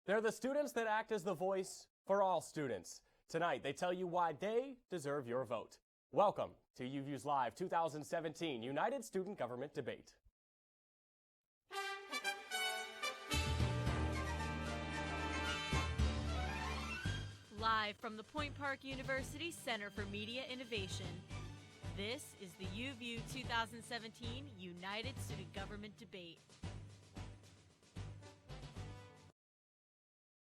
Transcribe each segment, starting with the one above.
They're the students that act as the voice for all students. Tonight, they tell you why they deserve your vote. Welcome to UView's Live 2017 United Student Government Debate. Live from the Point Park University Center for Media Innovation, this is the UView 2017 United Student Government Debate.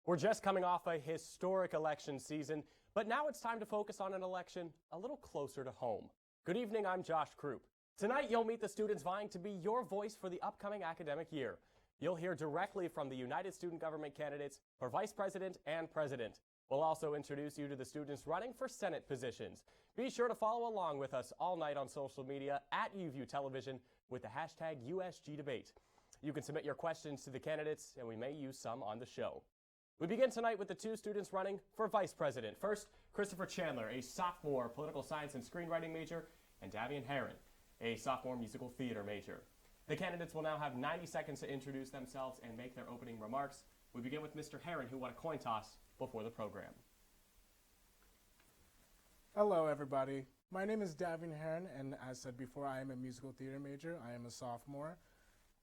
We're just coming off a historic election season, but now it's time to focus on an election a little closer to home. Good evening, I'm Josh Krupp. Tonight, you'll meet the students vying to be your voice for the upcoming academic year. You'll hear directly from the United Student Government candidates for Vice President and President. We'll also introduce you to the students running for Senate positions. Be sure to follow along with us all night on social media at UView Television with the hashtag USG Debate. You can submit your questions to the candidates, and we may use some on the show. We begin tonight with the two students running for Vice President. First, Christopher Chandler, a sophomore political science and screenwriting major, and Davian Herron, a sophomore musical theater major. The candidates will now have 90 seconds to introduce themselves and make their opening remarks. We begin with Mr. Herron, who won a coin toss before the program. Hello, everybody. My name is Davian Herron, and as said before, I am a musical theater major. I am a sophomore.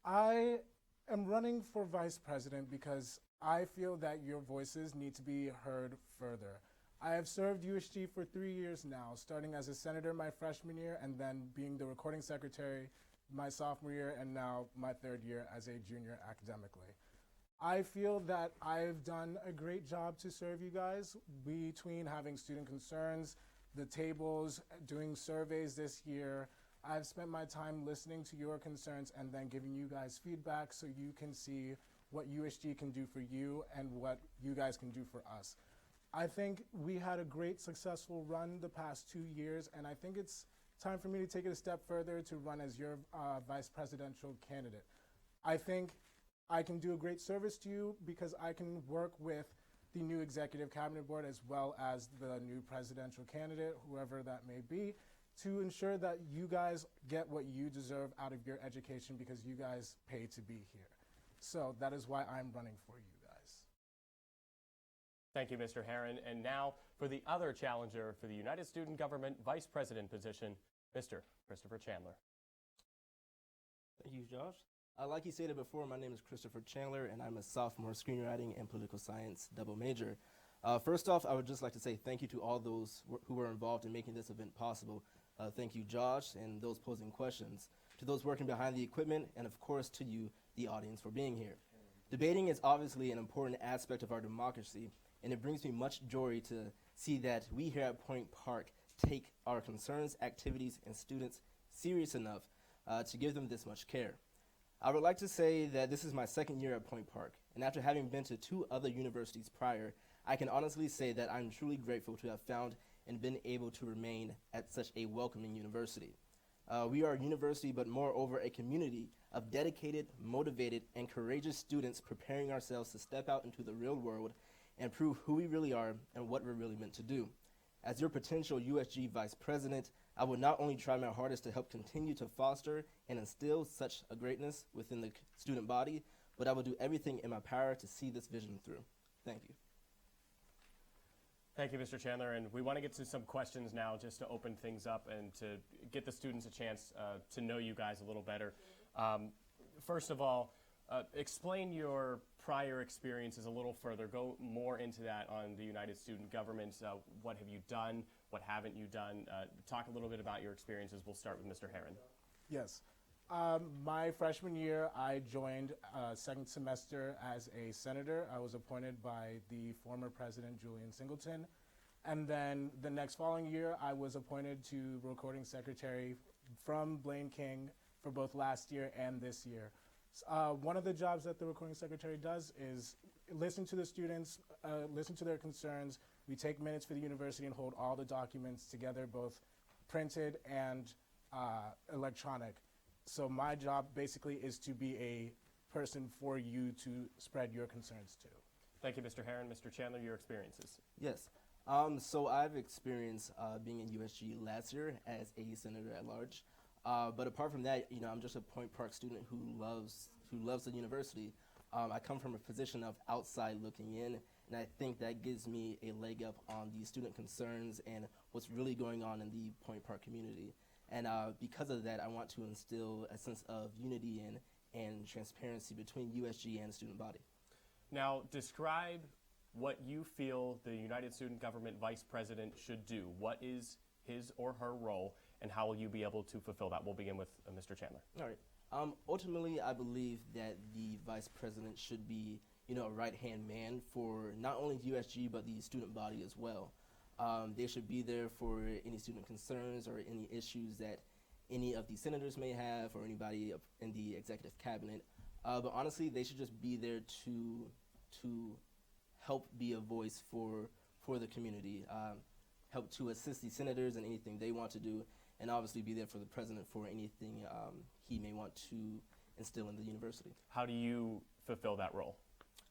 I am running for Vice President because I feel that your voices need to be heard further. I have served USG for 3 years now, starting as a senator my freshman year and then being the recording secretary my sophomore year and now my third year as a junior academically. I feel that I've done a great job to serve you guys between having student concerns, the tables, doing surveys this year. I've spent my time listening to your concerns and then giving you guys feedback so you can see what USG can do for you and what you guys can do for us. I think we had a great successful run the past 2 years, and I think it's time for me to take it a step further to run as your vice presidential candidate. I think I can do a great service to you because I can work with the new executive cabinet board as well as the new presidential candidate, whoever that may be, to ensure that you guys get what you deserve out of your education because you guys pay to be here. So that is why I'm running for you guys. Thank you, Mr. Herron. And now for the other challenger for the United Student Government Vice President position, Mr. Christopher Chandler. Thank you, Josh. Like you stated before, my name is Christopher Chandler, and I'm a sophomore screenwriting and political science double major. First off, I would just like to say thank you to all those who were involved in making this event possible. Thank you, Josh, and those posing questions, to those working behind the equipment, and of course to you, the audience, for being here. Debating is obviously an important aspect of our democracy, and it brings me much joy to see that we here at Point Park take our concerns, activities, and students serious enough to give them this much care. I would like to say that this is my second year at Point Park, and after having been to 2 other universities prior, I can honestly say that I'm truly grateful to have found and been able to remain at such a welcoming university. We are a university, but moreover a community of dedicated, motivated, and courageous students preparing ourselves to step out into the real world and prove who we really are and what we're really meant to do. As your potential USG Vice President, I will not only try my hardest to help continue to foster and instill such a greatness within the student body, but I will do everything in my power to see this vision through. Thank you. Thank you, Mr. Chandler, and we want to get to some questions now just to open things up and to get the students a chance to know you guys a little better. First of all, explain your prior experiences a little further. Go more into that on the United Student Government. What have you done? What haven't you done? Talk a little bit about your experiences. We'll start with Mr. Herron. Yes. My freshman year, I joined second semester as a senator. I was appointed by the former president, Julian Singleton. And then the next following year, I was appointed to recording secretary from Blaine King for both last year and this year. One of the jobs that the recording secretary does is listen to the students, listen to their concerns. We take minutes for the university and hold all the documents together, both printed and electronic. So my job basically is to be a person for you to spread your concerns to. Thank you, Mr. Herron. Mr. Chandler, your experiences. Yes. So I've experienced being in USG last year as a senator at large. But apart from that, I'm just a Point Park student who loves the university. I come from a position of outside looking in, and I think that gives me a leg up on the student concerns and what's really going on in the Point Park community. And because of that, I want to instill a sense of unity and transparency between USG and the student body. Now, describe what you feel the United Student Government Vice President should do. What is his or her role, and how will you be able to fulfill that? We'll begin with Mr. Chandler. All right. Ultimately, I believe that the Vice President should be, a right-hand man for not only USG, but the student body as well. They should be there for any student concerns or any issues that any of the senators may have or anybody in the executive cabinet. But honestly, they should just be there to help be a voice for the community, help to assist the senators in anything they want to do, and obviously be there for the president for anything he may want to instill in the university. How do you fulfill that role?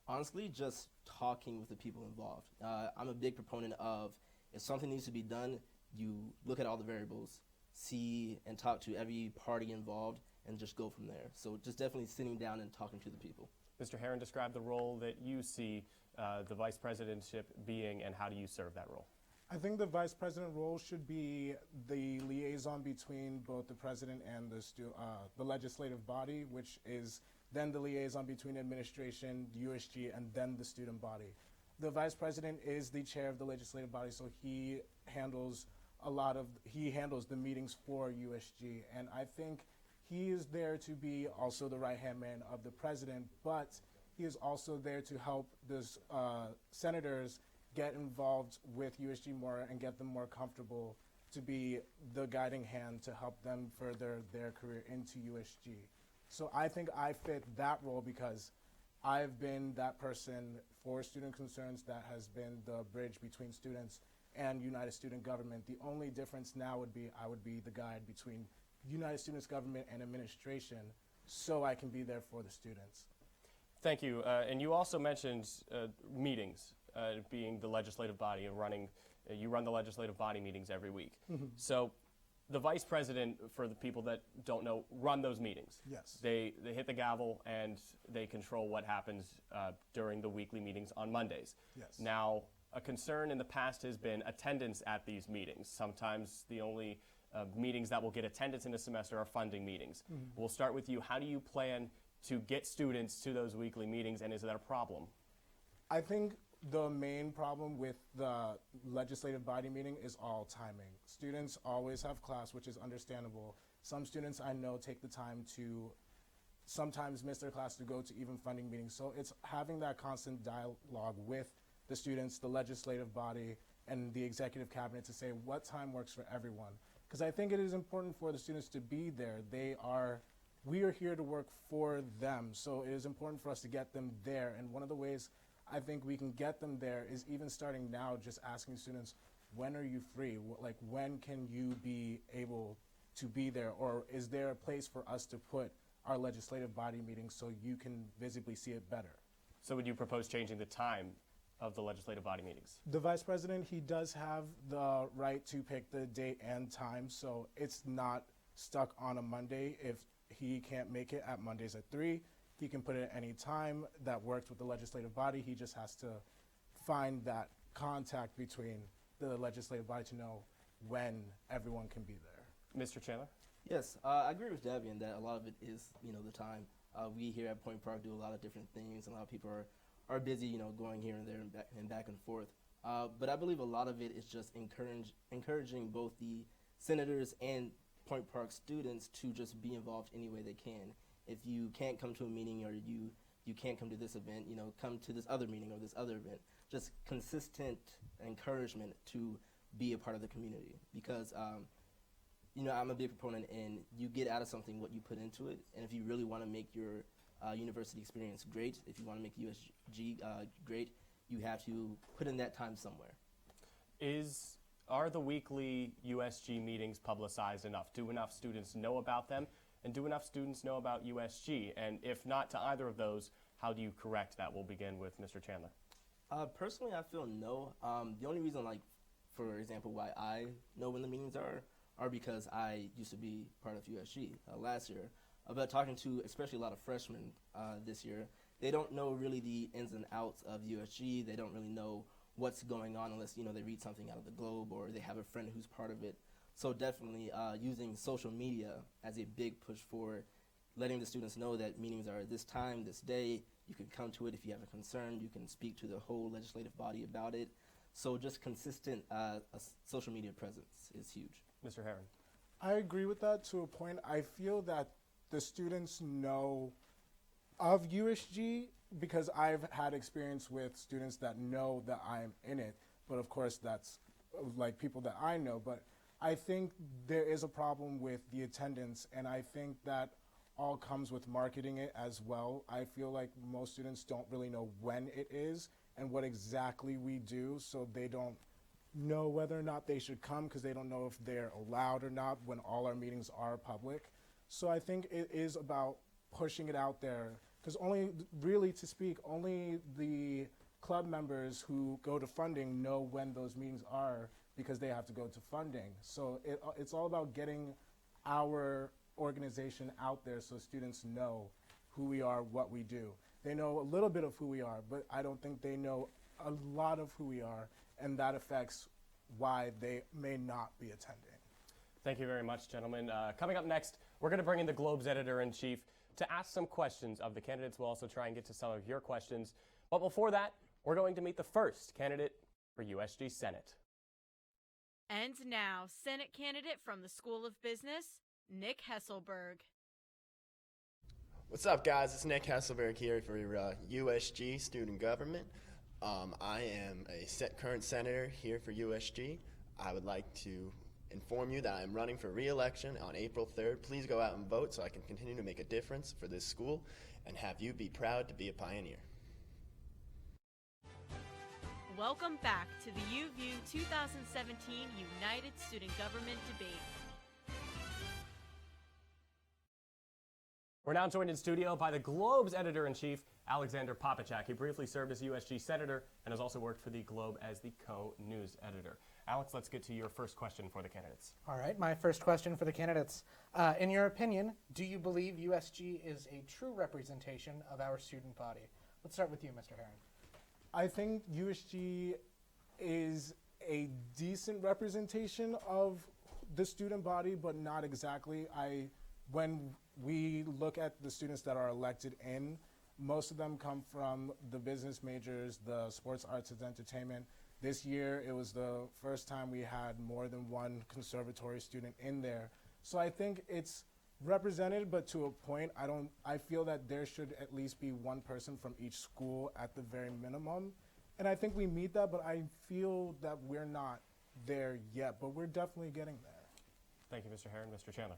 Honestly, just talking with the people involved. I'm a big proponent of, if something needs to be done, you look at all the variables, see and talk to every party involved, and just go from there. So just definitely sitting down and talking to the people. Mr. Herron, describe the role that you see the vice presidentship being, and how do you serve that role? I think the vice president role should be the liaison between both the president and the legislative body, which is then the liaison between administration, USG, and then the student body. The vice president is the chair of the legislative body, so he handles the meetings for USG, and I think he is there to be also the right-hand man of the president, but he is also there to help the senators get involved with USG more and get them more comfortable to be the guiding hand to help them further their career into USG. So I think I fit that role because I've been that person for student concerns that has been the bridge between students and United Student Government. The only difference now would be I would be the guide between United Students Government and administration, so I can be there for the students. Thank you. And you also mentioned meetings being the legislative body and running. You run the legislative body meetings every week. Mm-hmm. So the vice president, for the people that don't know, run those meetings. Yes. They hit the gavel and they control what happens during the weekly meetings on Mondays. Yes. Now, a concern in the past has been attendance at these meetings. Sometimes the only meetings that will get attendance in a semester are funding meetings. Mm-hmm. We'll start with you. How do you plan to get students to those weekly meetings, and is that a problem? I think the main problem with the legislative body meeting is all timing. Students always have class, which is understandable. Some students I know take the time to sometimes miss their class to go to even funding meetings. So it's having that constant dialogue with the students, the legislative body, and the executive cabinet to say what time works for everyone. Because I think it is important for the students to be there. We are here to work for them, so it is important for us to get them there. And one of the ways I think we can get them there is even starting now, just asking students, when are you free? Like, when can you be able to be there? Or is there a place for us to put our legislative body meetings so you can visibly see it better? So would you propose changing the time of the legislative body meetings? The vice president, he does have the right to pick the date and time, so it's not stuck on a Monday. If he can't make it at Mondays at 3, he can put it at any time that works with the legislative body. He just has to find that contact between the legislative body to know when everyone can be there. Mr. Chandler? Yes, I agree with Davian that a lot of it is, the time. We here at Point Park do a lot of different things. A lot of people are busy, going here and there and back and forth. But I believe a lot of it is just encouraging both the senators and Point Park students to just be involved any way they can. If you can't come to a meeting or you can't come to this event, come to this other meeting or this other event. Just consistent encouragement to be a part of the community because, I'm a big proponent in you get out of something what you put into it. And if you really want to make your university experience great, if you want to make USG great, you have to put in that time somewhere. Are the weekly USG meetings publicized enough? Do enough students know about them? And do enough students know about USG? And if not to either of those, how do you correct that? We'll begin with Mr. Chandler. Personally, I feel no. The only reason, for example, why I know when the meetings are because I used to be part of USG last year. But talking to especially a lot of freshmen this year, they don't know really the ins and outs of USG. They don't really know what's going on unless, they read something out of the Globe or they have a friend who's part of it. So definitely using social media as a big push for letting the students know that meetings are this time, this day. You can come to it if you have a concern. You can speak to the whole legislative body about it. So just consistent social media presence is huge. Mr. Herron. I agree with that to a point. I feel that the students know of USG because I've had experience with students that know that I'm in it, but of course that's like people that I know. But I think there is a problem with the attendance, and I think that all comes with marketing it as well. I feel like most students don't really know when it is and what exactly we do, so they don't know whether or not they should come because they don't know if they're allowed or not when all our meetings are public. So I think it is about pushing it out there because only the club members who go to funding know when those meetings are because they have to go to funding. So it's all about getting our organization out there so students know who we are, what we do. They know a little bit of who we are, but I don't think they know a lot of who we are, and that affects why they may not be attending. Thank you very much, gentlemen. Coming up next, we're going to bring in the Globe's editor-in-chief to ask some questions of the candidates. We'll also try and get to some of your questions. But before that, we're going to meet the first candidate for USG Senate. And now, Senate candidate from the School of Business, Nick Hesselberg. What's up, guys? It's Nick Hesselberg here for USG Student Government. I am a current senator here for USG. I would like to inform you that I'm running for re-election on April 3rd. Please go out and vote so I can continue to make a difference for this school and have you be proud to be a pioneer. Welcome back to the UView 2017 United Student Government Debate. We're now joined in studio by the Globe's editor-in-chief, Alexander Popachak. He briefly served as USG senator and has also worked for the Globe as the co-news editor. Alex, let's get to your first question for the candidates. All right, my first question for the candidates. In your opinion, do you believe USG is a true representation of our student body? Let's start with you, Mr. Herron. I think USG is a decent representation of the student body, but not exactly. When we look at the students that are elected in, most of them come from the business majors, the sports, arts, and entertainment. This year, it was the first time we had more than one conservatory student in there. So I think it's represented, but to a point, I feel that there should at least be one person from each school at the very minimum. And I think we meet that, but I feel that we're not there yet, but we're definitely getting there. Thank you, Mr. Herron. Mr. Chandler.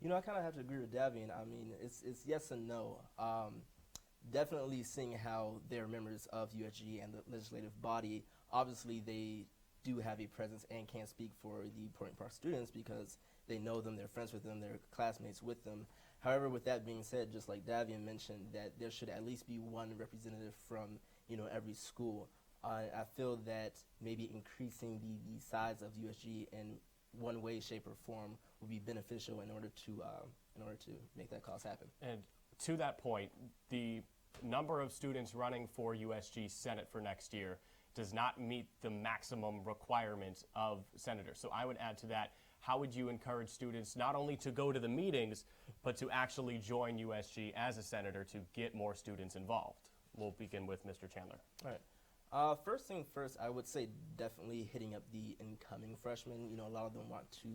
I kind of have to agree with Davian. I mean, it's yes and no. Definitely seeing how they're members of USG and the legislative body, obviously they do have a presence and can speak for the Point Park students because they know them, they're friends with them, they're classmates with them. However, with that being said, just like Davian mentioned, that there should at least be one representative from every school. I feel that maybe increasing the size of USG in one way, shape, or form would be beneficial in order to make that cause happen. And to that point, the number of students running for USG Senate for next year does not meet the maximum requirements of senators. So I would add to that, how would you encourage students not only to go to the meetings, but to actually join USG as a senator to get more students involved? We'll begin with Mr. Chandler. All right. First thing first, I would say definitely hitting up the incoming freshmen. A lot of them want to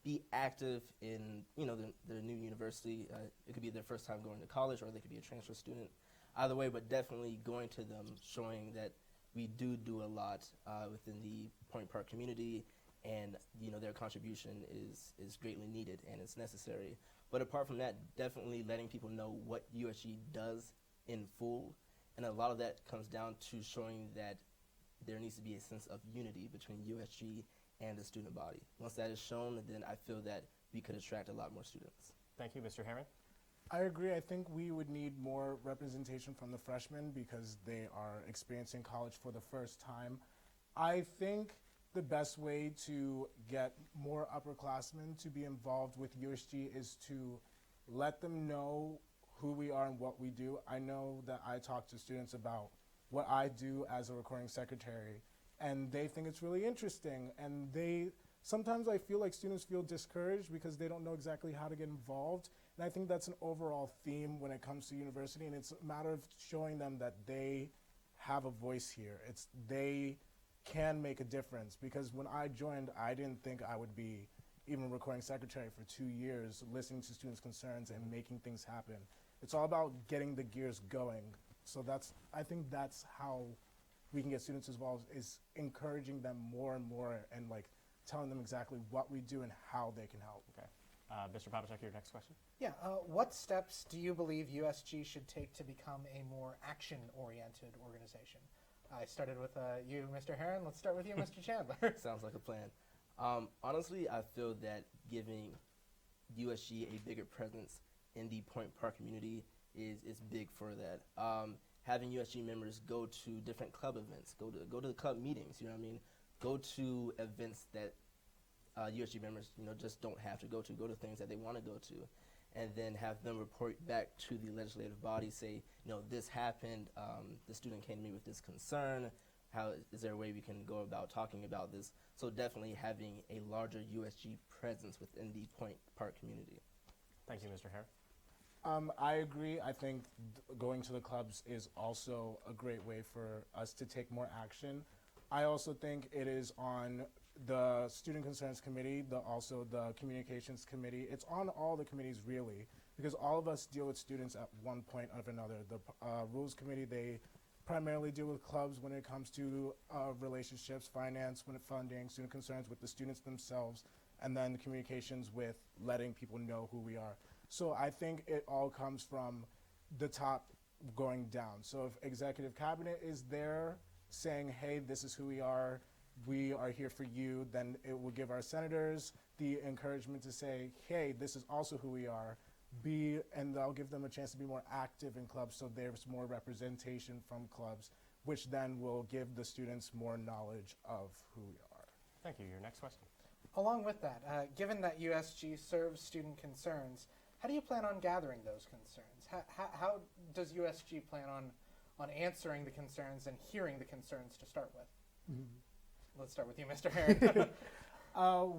be active in, the new university. It could be their first time going to college, or they could be a transfer student. Either way, but definitely going to them, showing that we do a lot within the Point Park community, and their contribution is greatly needed and it's necessary. But apart from that, definitely letting people know what USG does in full. And a lot of that comes down to showing that there needs to be a sense of unity between USG and the student body. Once that is shown, then I feel that we could attract a lot more students. Thank you, Mr. Herron. I agree. I think we would need more representation from the freshmen because they are experiencing college for the first time. I think the best way to get more upperclassmen to be involved with USG is to let them know who we are and what we do. I know that I talk to students about what I do as a recording secretary, and they think it's really interesting. And sometimes I feel like students feel discouraged because they don't know exactly how to get involved. And I think that's an overall theme when it comes to university, and it's a matter of showing them that they have a voice here. They can make a difference, because when I joined, I didn't think I would be even recording secretary for 2 years, listening to students' concerns and making things happen. It's all about getting the gears going. So I think that's how we can get students involved, is encouraging them more and more, and like telling them exactly what we do and how they can help. Okay. Mr. Papachek, your next question. Yeah, what steps do you believe USG should take to become a more action-oriented organization? I started with you, Mr. Heron. Let's start with you, Mr. Chandler. Sounds like a plan. Honestly, I feel that giving USG a bigger presence in the Point Park community is big for that. Having USG members go to different club events, go to the club meetings, you know what I mean? Go to events that USG members, just don't have to go to things that they want to go to, and then have them report back to the legislative body, say, this happened, the student came to me with this concern, how is there a way we can go about talking about this? So definitely having a larger USG presence within the Point Park community. Thank you, Mr. Hare. I agree. I think going to the clubs is also a great way for us to take more action. I also think it is on the Student Concerns Committee, also the Communications Committee. It's on all the committees, really, because all of us deal with students at one point or another. The Rules Committee, they primarily deal with clubs when it comes to relationships, finance, funding, student concerns with the students themselves, and then communications with letting people know who we are. So I think it all comes from the top going down. So if Executive Cabinet is there saying, hey, this is who we are here for you, then it will give our senators the encouragement to say, hey, this is also who we are, and they'll give them a chance to be more active in clubs, so there's more representation from clubs, which then will give the students more knowledge of who we are. Thank you. Your next question. Along with that, given that USG serves student concerns, how do you plan on gathering those concerns? How does USG plan on answering the concerns and hearing the concerns to start with? Mm-hmm. Let's start with you, Mr. Heron.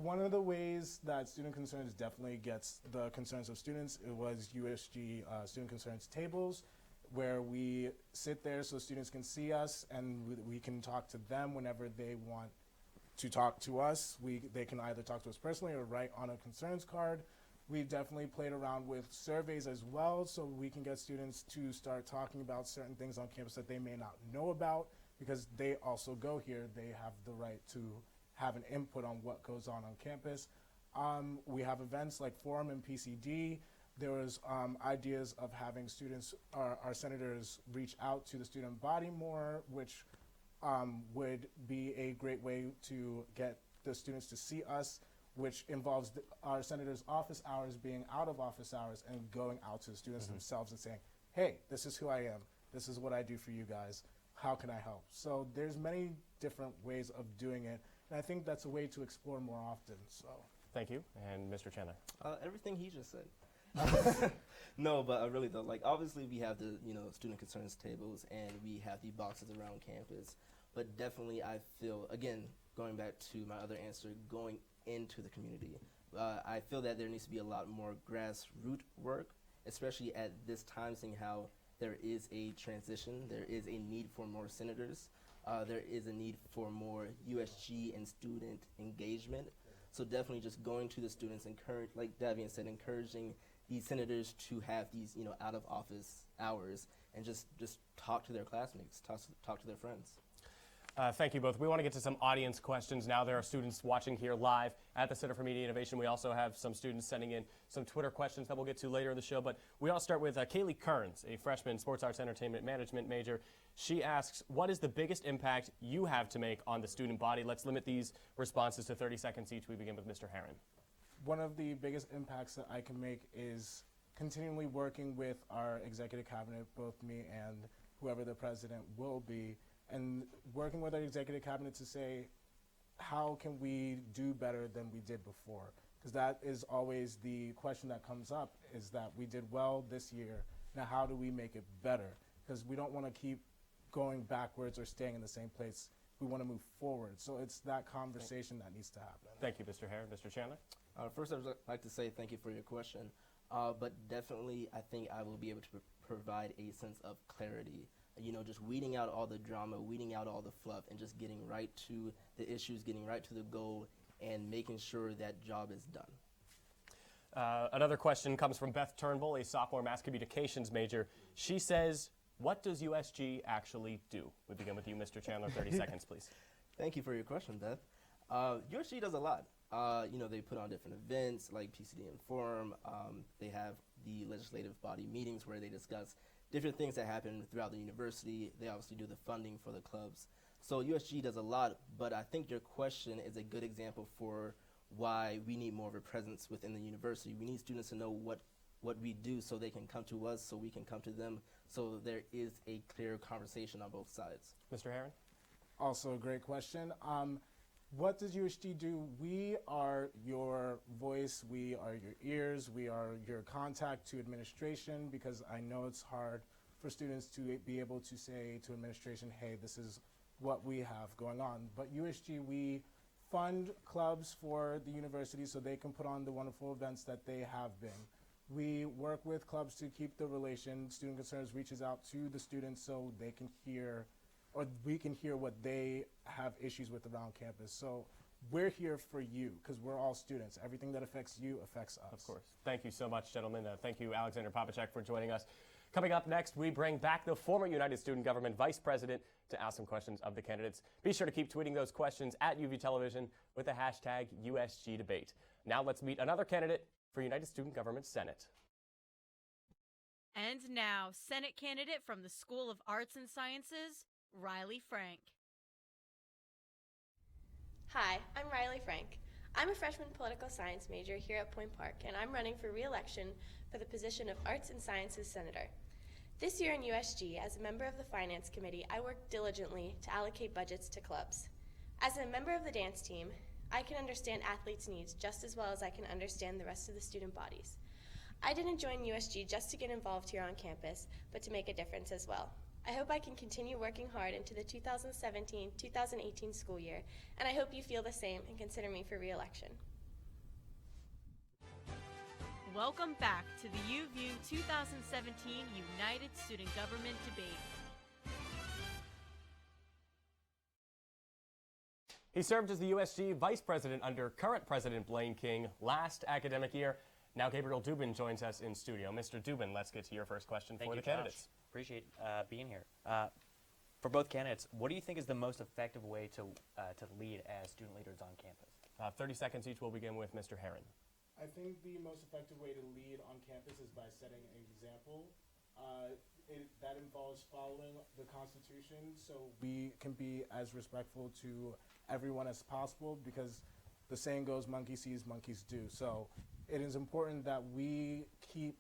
One of the ways that Student Concerns definitely gets the concerns of students, it was USG Student Concerns tables, where we sit there so students can see us, and we can talk to them whenever they want to talk to us. They can either talk to us personally or write on a concerns card. We definitely played around with surveys as well, so we can get students to start talking about certain things on campus that they may not know about, because they also go here. They have the right to have an input on what goes on campus. We have events like Forum and PCD. There was ideas of having students, our senators, reach out to the student body more, which would be a great way to get the students to see us, which involves our senators' office hours being out of office hours and going out to the students themselves and saying, hey, this is who I am. This is what I do for you guys. How can I help? So there's many different ways of doing it, and I think that's a way to explore more often. So thank you. And Mr. Chandler. Everything he just said. No, but really though, like obviously we have the student concerns tables and we have the boxes around campus, but definitely I feel, again, going back to my other answer, going into the community, I feel that there needs to be a lot more grassroots work, especially at this time, seeing how there is a transition, there is a need for more senators, there is a need for more USG and student engagement. So definitely just going to the students, like Davian said, encouraging these senators to have these out of office hours and just talk to their classmates, talk to their friends. Thank you both. We want to get to some audience questions now. There are students watching here live at the Center for Media Innovation. We also have some students sending in some Twitter questions that we'll get to later in the show. But we all start with Kaylee Kearns, a freshman sports arts entertainment management major. She asks, what is the biggest impact you have to make on the student body? Let's limit these responses to 30 seconds each. We begin with Mr. Heron. One of the biggest impacts that I can make is continually working with our executive cabinet, both me and whoever the president will be, and working with our executive cabinet to say, how can we do better than we did before? Because that is always the question that comes up, is that we did well this year, Now, how do we make it better? Because we don't want to keep going backwards or staying in the same place. We want to move forward. So it's that conversation that needs to happen. Thank you, Mr. Heron. Mr. Chandler? First, I would like to say thank you for your question. But definitely, I think I will be able to provide a sense of clarity. Just weeding out all the drama, weeding out all the fluff, and just getting right to the issues, getting right to the goal, and making sure that job is done. Another question comes from Beth Turnbull, a sophomore mass communications major. She says, what does USG actually do? We begin with you, Mr. Chandler. 30 seconds, please. Thank you for your question, Beth. USG does a lot. They put on different events like PCD Inform. They have the legislative body meetings where they discuss different things that happen throughout the university. They obviously do the funding for the clubs. So USG does a lot, but I think your question is a good example for why we need more of a presence within the university. We need students to know what we do so they can come to us, so we can come to them, so there is a clear conversation on both sides. Mr. Heron? Also a great question. What does USG do? We are your voice, we are your ears, we are your contact to administration, because I know it's hard for students to be able to say to administration, hey, this is what we have going on. But USG, we fund clubs for the university so they can put on the wonderful events that they have been. We work with clubs to keep the relation. Student Concerns reaches out to the students so they can hear, or we can hear what they have issues with around campus. So we're here for you because we're all students. Everything that affects you affects us. Of course. Thank you so much, gentlemen. Thank you, Alexander Popacek, for joining us. Coming up next, we bring back the former United Student Government Vice President to ask some questions of the candidates. Be sure to keep tweeting those questions at UV Television with the hashtag USG Debate. Now let's meet another candidate for United Student Government Senate. And now, Senate candidate from the School of Arts and Sciences, Riley Frank. Hi, I'm Riley Frank. I'm a freshman political science major here at Point Park, and I'm running for re-election for the position of Arts and Sciences Senator. This year in USG, as a member of the Finance Committee, I worked diligently to allocate budgets to clubs. As a member of the dance team, I can understand athletes' needs just as well as I can understand the rest of the student bodies. I didn't join USG just to get involved here on campus, but to make a difference as well. I hope I can continue working hard into the 2017-2018 school year, and I hope you feel the same and consider me for re-election. Welcome back to the UView 2017 United Student Government Debate. He served as the USG Vice President under current President Blaine King last academic year. Now Gabriel Dubin joins us in studio. Mr. Dubin, let's get to your first question for the candidates. Appreciate being here. For both candidates, what do you think is the most effective way to lead as student leaders on campus? 30 seconds each. We'll begin with Mr. Heron. I think the most effective way to lead on campus is by setting an example. That involves following the Constitution so we can be as respectful to everyone as possible, because the saying goes, monkey sees, monkeys do. So it is important that we keep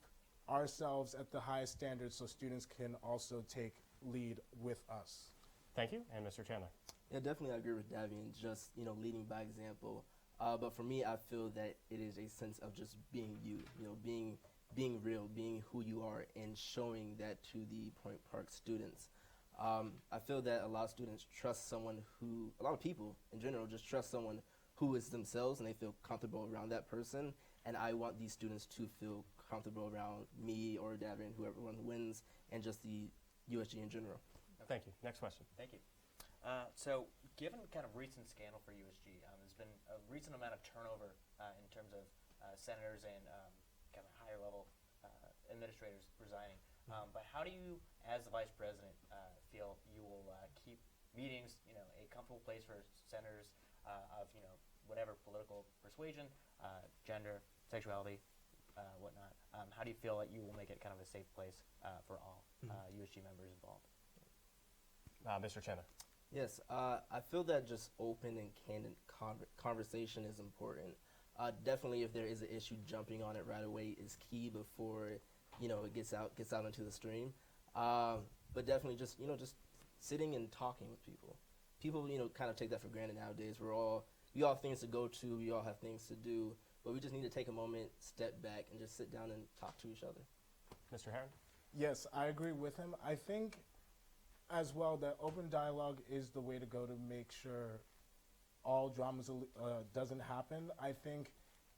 ourselves at the highest standards so students can also take lead with us. Thank you. And Mr. Chandler. Yeah, definitely I agree with Davian, just, leading by example. But for me, I feel that it is a sense of just being you, being real, being who you are, and showing that to the Point Park students. I feel that a lot of students trust someone a lot of people in general just trust someone who is themselves and they feel comfortable around that person. And I want these students to feel comfortable around me or Davian, whoever wins, and just the USG in general. Thank you. Next question. Thank you. So, given kind of recent scandal for USG, there's been a recent amount of turnover in terms of senators and kind of higher level administrators resigning. But how do you, as the vice president, feel you will keep meetings, a comfortable place for senators of, whatever political persuasion, gender, sexuality, whatnot? How do you feel that you will make it kind of a safe place for all USG members involved? Mr. Chandler. Yes, I feel that just open and candid conversation is important. Definitely, if there is an issue, jumping on it right away is key before it gets out into the stream. But definitely, just sitting and talking with people. People kind of take that for granted nowadays. We all have things to go to, we all have things to do, but we just need to take a moment, step back, and just sit down and talk to each other. Mr. Heron. Yes, I agree with him. I think as well that open dialogue is the way to go to make sure all dramas doesn't happen. I think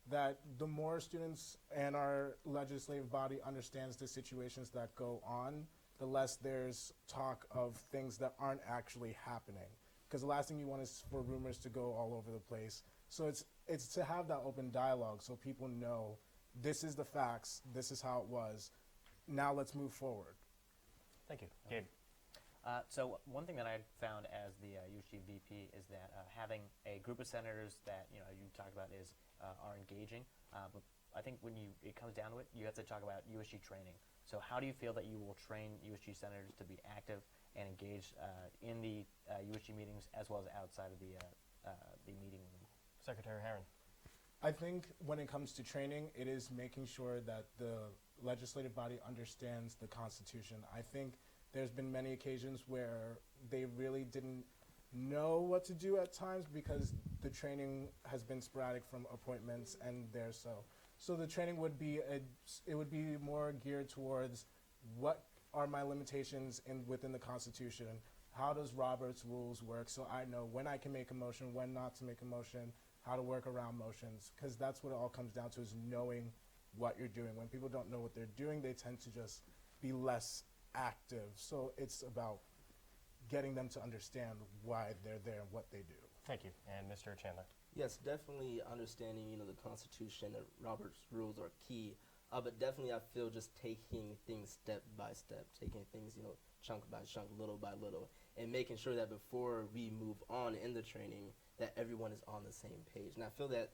that the more students and our legislative body understands the situations that go on, the less there's talk of things that aren't actually happening. Because the last thing you want is for rumors to go all over the place. So it's to have that open dialogue so people know this is the facts, this is how it was. Now let's move forward. Thank you. Gabe. So one thing that I found as the USG VP is that having a group of senators that you talked about are engaging. But I think when it comes down to it, you have to talk about USG training. So how do you feel that you will train USG senators to be active and engaged in the USG meetings as well as outside of the meeting room? Secretary Herron. I think when it comes to training, it is making sure that the legislative body understands the Constitution. I think there's been many occasions where they really didn't know what to do at times because the training has been sporadic from appointments and so the training would be more geared towards what are my limitations within the Constitution, how does Robert's rules work, so I know when I can make a motion, when not to make a motion, how to work around motions, because that's what it all comes down to, is knowing what you're doing. When people don't know what they're doing, they tend to just be less active. So it's about getting them to understand why they're there and what they do. Thank you. And Mr. Chandler. Yes, definitely understanding, the Constitution and Robert's rules are key. But definitely I feel just taking things step by step, taking things, chunk by chunk, little by little, and making sure that before we move on in the training, that everyone is on the same page. And I feel that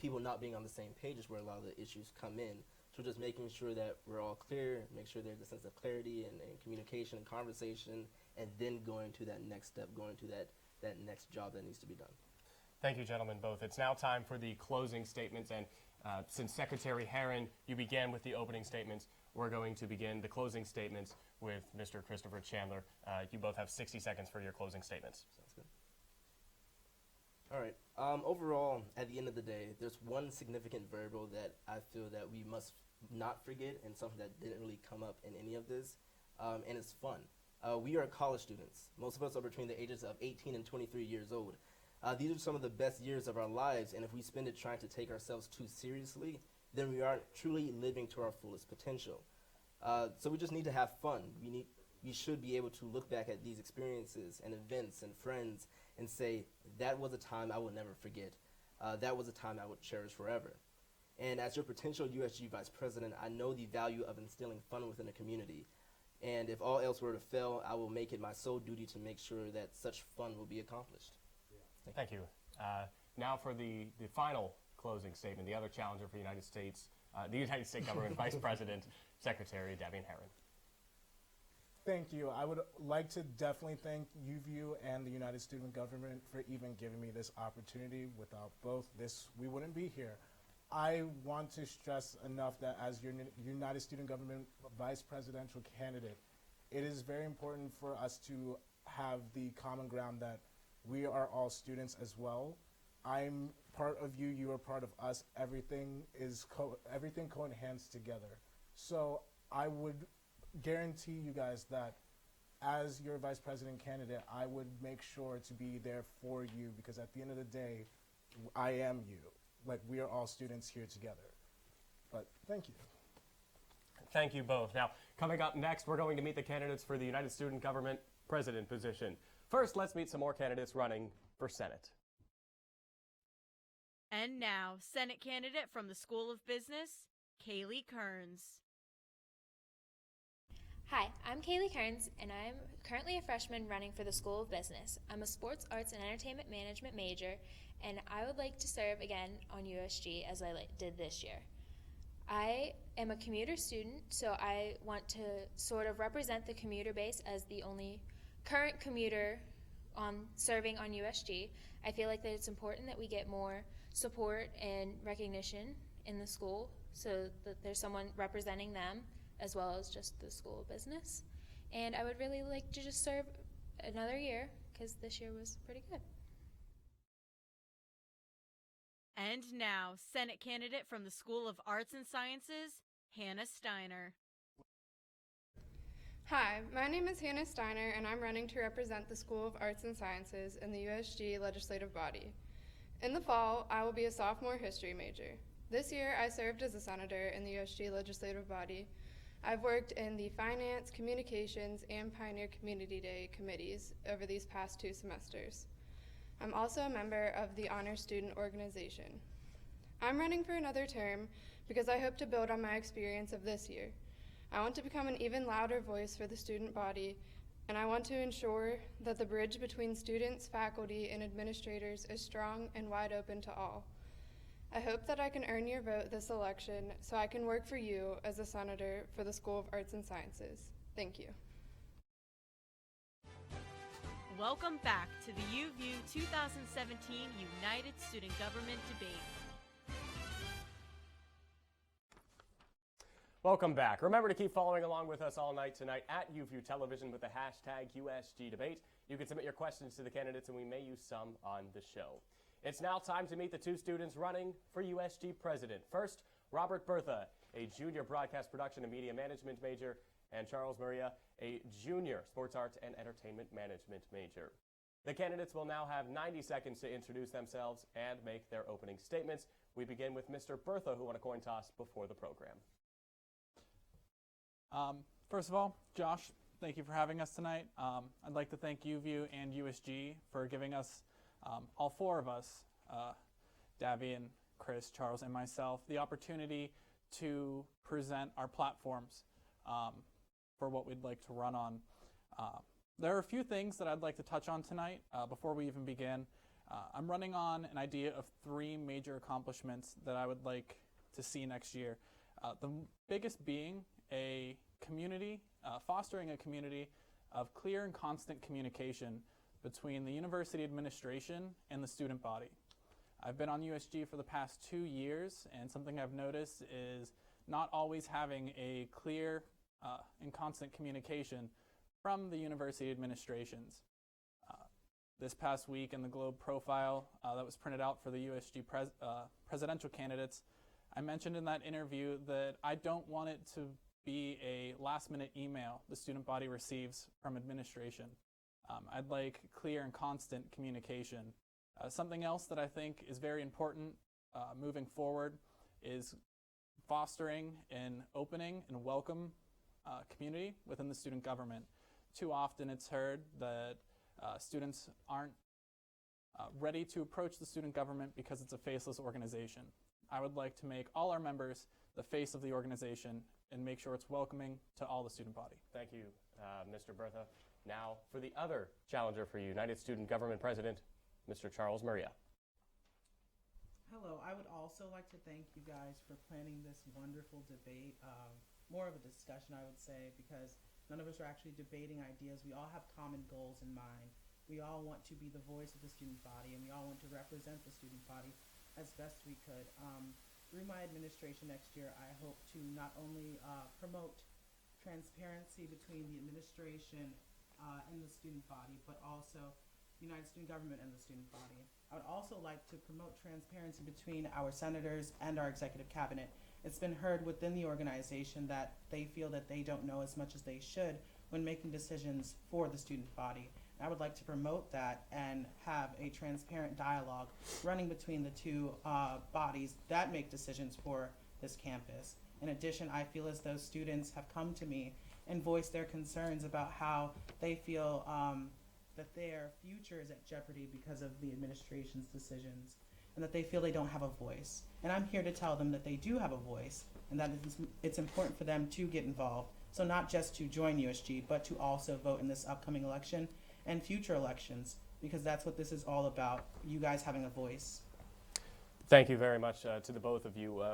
people not being on the same page is where a lot of the issues come in. So just making sure that we're all clear, make sure there's a sense of clarity and communication and conversation, and then going to that next step, going to that next job that needs to be done. Thank you, gentlemen, both. It's now time for the closing statements, and since Secretary Herron, you began with the opening statements, we're going to begin the closing statements with Mr. Christopher Chandler. You both have 60 seconds for your closing statements. Sounds good. All right. Overall, at the end of the day, there's one significant variable that I feel that we must not forget, and something that didn't really come up in any of this, and it's fun. We are college students. Most of us are between the ages of 18 and 23 years old. These are some of the best years of our lives, and if we spend it trying to take ourselves too seriously, then we aren't truly living to our fullest potential. So we just need to have fun. We should be able to look back at these experiences and events and friends and say, that was a time I will never forget. That was a time I would cherish forever. And as your potential USG Vice President, I know the value of instilling fun within a community. And if all else were to fail, I will make it my sole duty to make sure that such fun will be accomplished. Thank you. Now for the final closing statement, the other challenger for the United States Government Vice President, Secretary Devian Herron. Thank you. I would like to definitely thank UVU and the United Student Government for even giving me this opportunity. Without both this, we wouldn't be here. I want to stress enough that as your United Student Government Vice Presidential candidate, it is very important for us to have the common ground that we are all students as well. I'm part of you, you are part of us. Everything co-enhances together. So I would guarantee you guys that as your vice president candidate, I would make sure to be there for you, because at the end of the day, I am you. Like, we are all students here together. But thank you. Thank you both. Now, coming up next, we're going to meet the candidates for the United Student Government President position. First, let's meet some more candidates running for Senate. And now, Senate candidate from the School of Business, Kaylee Kearns. Hi, I'm Kaylee Kearns, and I'm currently a freshman running for the School of Business. I'm a sports, arts, and entertainment management major, and I would like to serve again on USG as I did this year. I am a commuter student, so I want to sort of represent the commuter base as the only current commuter serving on USG. I feel like that it's important that we get more support and recognition in the school so that there's someone representing them as well as just the School of Business. And I would really like to just serve another year because this year was pretty good. And now, Senate candidate from the School of Arts and Sciences, Hannah Steiner. Hi, my name is Hannah Steiner, and I'm running to represent the School of Arts and Sciences in the USG legislative body. In the fall, I will be a sophomore history major. This year, I served as a senator in the USG legislative body. I've worked in the Finance, Communications, and Pioneer Community Day committees over these past 2 semesters. I'm also a member of the Honor Student Organization. I'm running for another term because I hope to build on my experience of this year. I want to become an even louder voice for the student body, and I want to ensure that the bridge between students, faculty, and administrators is strong and wide open to all. I hope that I can earn your vote this election so I can work for you as a senator for the School of Arts and Sciences. Thank you. Welcome back to the UView 2017 United Student Government Debate. Welcome back. Remember to keep following along with us all night tonight at UView Television with the hashtag USG Debate. You can submit your questions to the candidates and we may use some on the show. It's now time to meet the 2 students running for USG President. First, Robert Bertha, a junior broadcast production and media management major, and Charles Maria, a junior sports arts and entertainment management major. The candidates will now have 90 seconds to introduce themselves and make their opening statements. We begin with Mr. Bertha, who won a coin toss before the program. First of all, Josh, thank you for having us tonight. I'd like to thank UView and USG for giving us, all 4 of us, Davian, Chris, Charles, and myself, the opportunity to present our platforms for what we'd like to run on. There are a few things that I'd like to touch on tonight before we even begin. I'm running on an idea of 3 major accomplishments that I would like to see next year. The biggest being a community, fostering a community of clear and constant communication between the university administration and the student body. I've been on USG for the past 2 years, and something I've noticed is not always having a clear and constant communication from the university administrations. This past week in the Globe profile that was printed out for the USG presidential candidates, I mentioned in that interview that I don't want it to be a last-minute email the student body receives from administration. I'd like clear and constant communication. Something else that I think is very important moving forward is fostering an opening and welcome community within the student government. Too often it's heard that students aren't ready to approach the student government because it's a faceless organization. I would like to make all our members the face of the organization and make sure it's welcoming to all the student body. Thank you, Mr. Bertha. Now for the other challenger for United Student Government President, Mr. Charles Maria. Hello, I would also like to thank you guys for planning this wonderful debate. More of a discussion, I would say, because none of us are actually debating ideas. We all have common goals in mind. We all want to be the voice of the student body, and we all want to represent the student body as best we could. Through my administration next year, I hope to not only promote transparency between the administration and the student body, but also United Student Government and the student body. I would also like to promote transparency between our senators and our executive cabinet. It's been heard within the organization that they feel that they don't know as much as they should when making decisions for the student body. I would like to promote that and have a transparent dialogue running between the 2 bodies that make decisions for this campus. In addition, I feel as though students have come to me and voiced their concerns about how they feel that their future is at jeopardy because of the administration's decisions, and that they feel they don't have a voice. And I'm here to tell them that they do have a voice, and that it's important for them to get involved. So not just to join USG, but to also vote in this upcoming election and future elections, because that's what this is all about, you guys having a voice. Thank you very much to the both of you.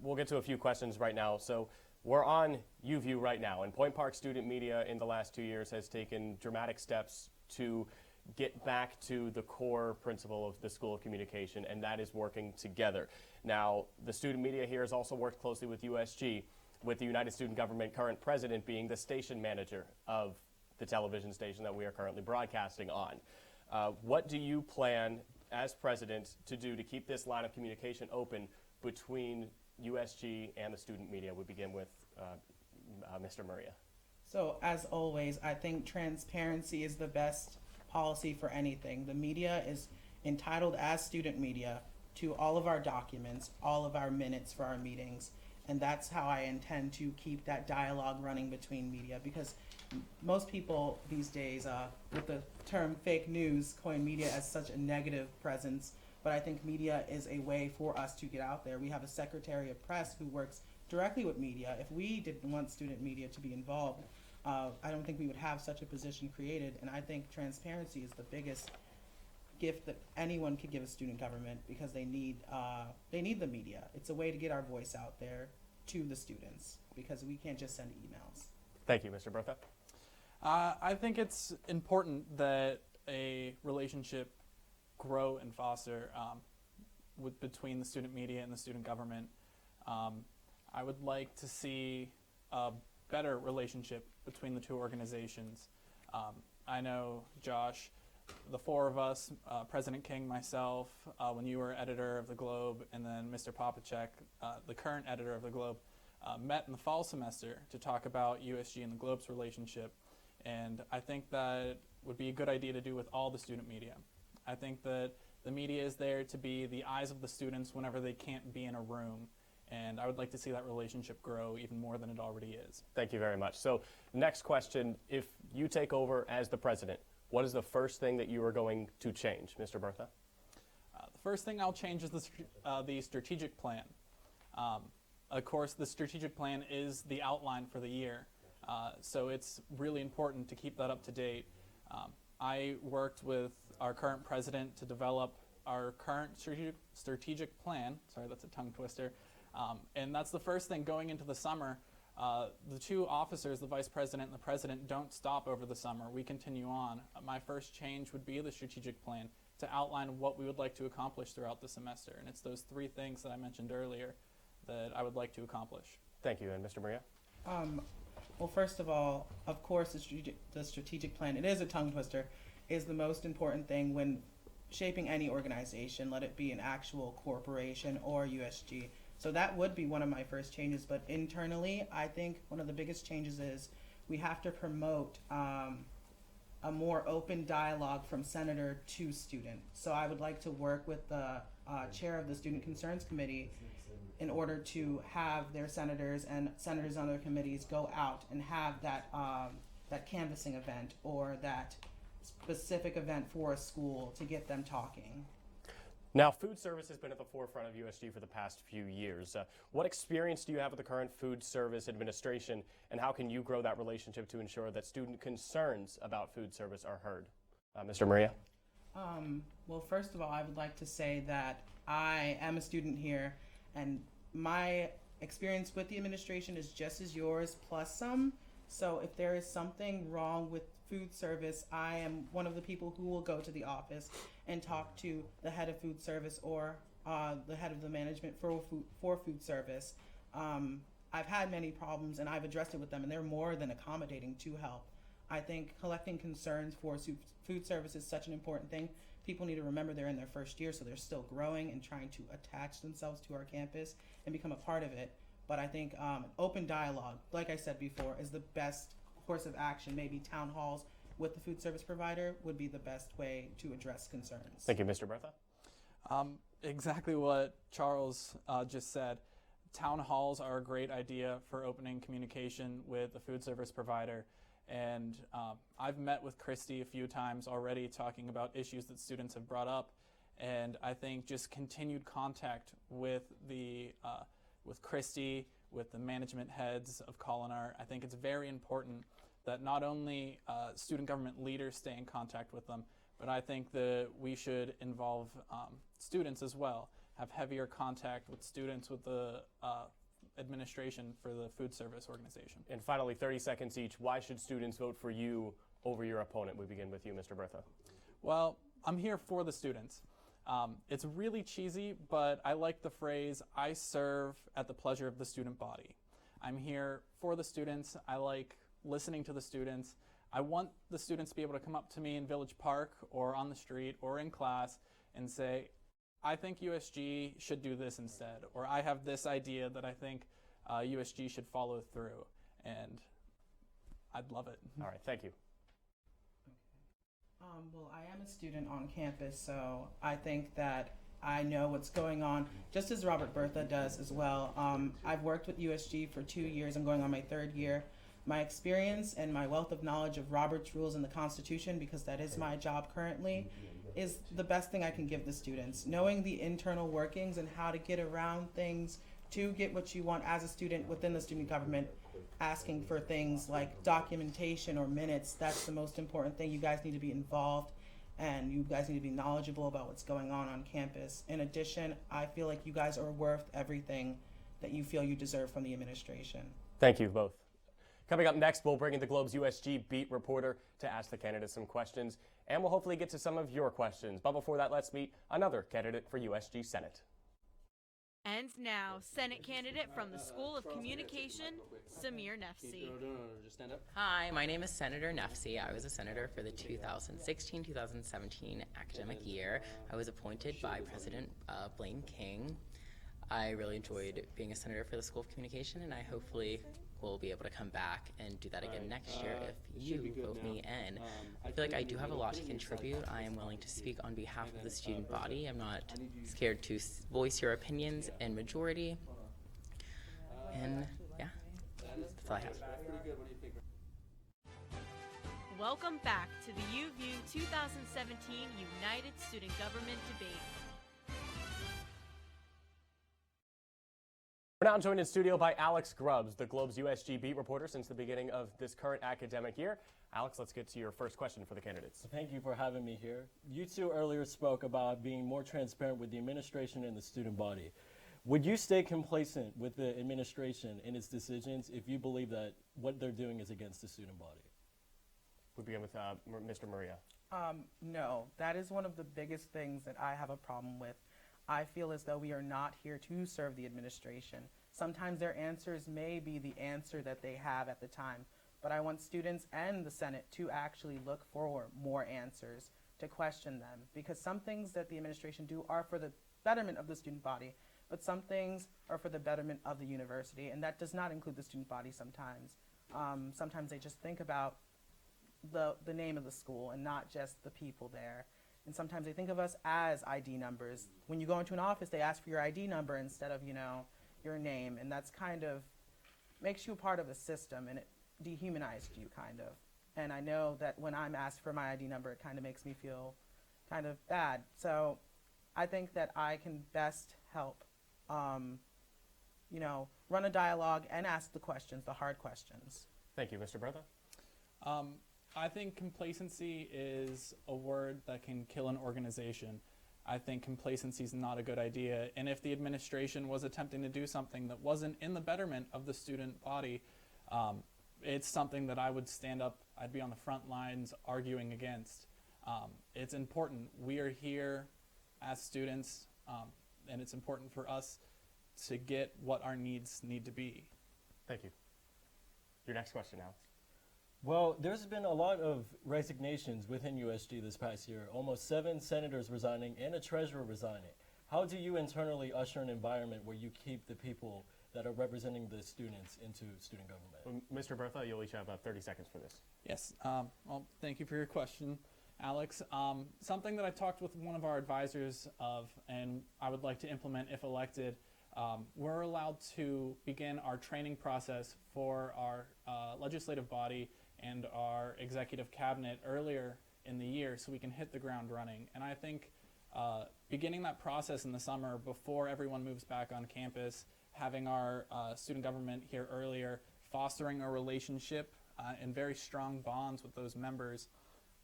We'll get to a few questions right now. So we're on UView right now, and Point Park Student Media in the last 2 years has taken dramatic steps to get back to the core principle of the School of Communication, and that is working together. Now, the student media here has also worked closely with USG, with the United Student Government current president being the station manager of the television station that we are currently broadcasting on. What do you plan as president to do to keep this line of communication open between USG and the student media? We begin with Mr. Maria. So, as always, I think transparency is the best policy for anything. The media is entitled, as student media, to all of our documents, all of our minutes for our meetings, and that's how I intend to keep that dialogue running between media, because most people these days, with the term fake news, coin media as such a negative presence, but I think media is a way for us to get out there. We have a Secretary of Press who works directly with media. If we didn't want student media to be involved, I don't think we would have such a position created, and I think transparency is the biggest gift that anyone could give a student government, because they need the media. It's a way to get our voice out there to the students, because we can't just send emails. Thank you, Mr. Bertha. I think it's important that a relationship grow and foster between the student media and the student government. I would like to see a better relationship between the two organizations. I know, Josh, the four of us, President King, myself, when you were editor of the Globe, and then Mr. Popacek, the current editor of the Globe, met in the fall semester to talk about USG and the Globe's relationship. And I think that would be a good idea to do with all the student media. I think that the media is there to be the eyes of the students whenever they can't be in a room. And I would like to see that relationship grow even more than it already is. Thank you very much. So next question, if you take over as the president, what is the first thing that you are going to change, Mr. Bertha? The first thing I'll change is the strategic plan. Of course, the strategic plan is the outline for the year, so it's really important to keep that up to date. I worked with our current president to develop our current strategic plan. Sorry, that's a tongue twister. And that's the first thing going into the summer. The two officers, the vice president and the president, don't stop over the summer. We continue on. My first change would be the strategic plan to outline what we would like to accomplish throughout the semester. And it's those three things that I mentioned earlier that I would like to accomplish. Thank you. And Mr. Maria? Well, first of all, of course, the strategic plan, it is a tongue twister, is the most important thing when shaping any organization, let it be an actual corporation or USG. So that would be one of my first changes, but internally, I think one of the biggest changes is we have to promote a more open dialogue from senator to student. So I would like to work with the chair of the Student Concerns Committee in order to have their senators and senators on their committees go out and have that canvassing event or that specific event for a school to get them talking. Now, food service has been at the forefront of USG for the past few years. What experience do you have with the current food service administration, and how can you grow that relationship to ensure that student concerns about food service are heard? Mr. Maria? Well, first of all, I would like to say that I am a student here, and my experience with the administration is just as yours, plus some. So if there is something wrong with food service, I am one of the people who will go to the office and talk to the head of food service or the head of the management for food service. I've had many problems and I've addressed it with them, and they're more than accommodating to help. I think collecting concerns for food service is such an important thing. People need to remember they're in their first year, so they're still growing and trying to attach themselves to our campus and become a part of it. But I think open dialogue, like I said before, is the best course of action. Maybe town halls with the food service provider would be the best way to address concerns. Thank you, Mr. Bertha. Exactly what Charles just said. Town halls are a great idea for opening communication with the food service provider. And I've met with Christy a few times already talking about issues that students have brought up. And I think just continued contact with with Christy, with the management heads of Colinar, I think it's very important that not only student government leaders stay in contact with them, but I think that we should involve students as well, have heavier contact with students, with the administration for the food service organization. And finally, 30 seconds each, why should students vote for you over your opponent? We begin with you, Mr. Bertha. Well, I'm here for the students. It's really cheesy, but I like the phrase, I serve at the pleasure of the student body. I'm here for the students. I like listening to the students. I want the students to be able to come up to me in Village Park or on the street or in class and say, I think USG should do this instead, or I have this idea that I think USG should follow through. And I'd love it. All right, thank you. Well, I am a student on campus, so I think that I know what's going on, just as Robert Bertha does as well. I've worked with USG for 2 years. I'm going on my 3rd year. My experience and my wealth of knowledge of Robert's Rules and the Constitution, because that is my job currently, is the best thing I can give the students. Knowing the internal workings and how to get around things to get what you want as a student within the student government, asking for things like documentation or minutes, that's the most important thing. You guys need to be involved and you guys need to be knowledgeable about what's going on campus. In addition, I feel like you guys are worth everything that you feel you deserve from the administration. Thank you both. Coming up next, we'll bring in the Globe's USG beat reporter to ask the candidates some questions, and we'll hopefully get to some of your questions. But before that, let's meet another candidate for USG Senate. And now, Senate candidate from the School of Communication, Samir Nefsi. Just stand up. Hi, my name is Senator Nefsi. I was a senator for the 2016-2017 academic year. I was appointed by President Blaine King. I really enjoyed being a senator for the School of Communication, and I hopefully will be able to come back and do that again next year if you vote me in. I feel like I do have a lot to contribute. I am willing to speak on behalf of the student body. I'm not scared to voice your opinions in majority. And yeah, that's all I have. Welcome back to the UView 2017 United Student Government Debate. We're now joined in studio by Alex Grubbs, the Globe's USG beat reporter since the beginning of this current academic year. Alex, let's get to your first question for the candidates. Thank you for having me here. You two earlier spoke about being more transparent with the administration and the student body. Would you stay complacent with the administration in its decisions if you believe that what they're doing is against the student body? We begin with Mr. Maria. No, that is one of the biggest things that I have a problem with. I feel as though we are not here to serve the administration. Sometimes their answers may be the answer that they have at the time, but I want students and the Senate to actually look for more answers, to question them, because some things that the administration do are for the betterment of the student body, but some things are for the betterment of the university, and that does not include the student body sometimes. Sometimes they just think about the name of the school and not just the people there. And sometimes they think of us as ID numbers. When you go into an office, they ask for your ID number instead of, your name. And that's kind of makes you a part of a system, and it dehumanized you kind of. And I know that when I'm asked for my ID number, it kind of makes me feel kind of bad. So I think that I can best help, run a dialogue and ask the questions, the hard questions. Thank you, Mr. Bertha. I think complacency is a word that can kill an organization. I think complacency is not a good idea. And if the administration was attempting to do something that wasn't in the betterment of the student body, it's something that I would stand up, I'd be on the front lines arguing against. It's important. We are here as students, and it's important for us to get what our needs need to be. Thank you. Your next question, Alex. Well, there's been a lot of resignations within USG this past year, almost 7 senators resigning and a treasurer resigning. How do you internally usher an environment where you keep the people that are representing the students into student government? Mr. Bertha, you'll each have 30 seconds for this. Yes, well, thank you for your question, Alex. Something that I talked with one of our advisors of, and I would like to implement if elected, we're allowed to begin our training process for our legislative body and our executive cabinet earlier in the year so we can hit the ground running. And I think beginning that process in the summer before everyone moves back on campus, having our student government here earlier, fostering a relationship and very strong bonds with those members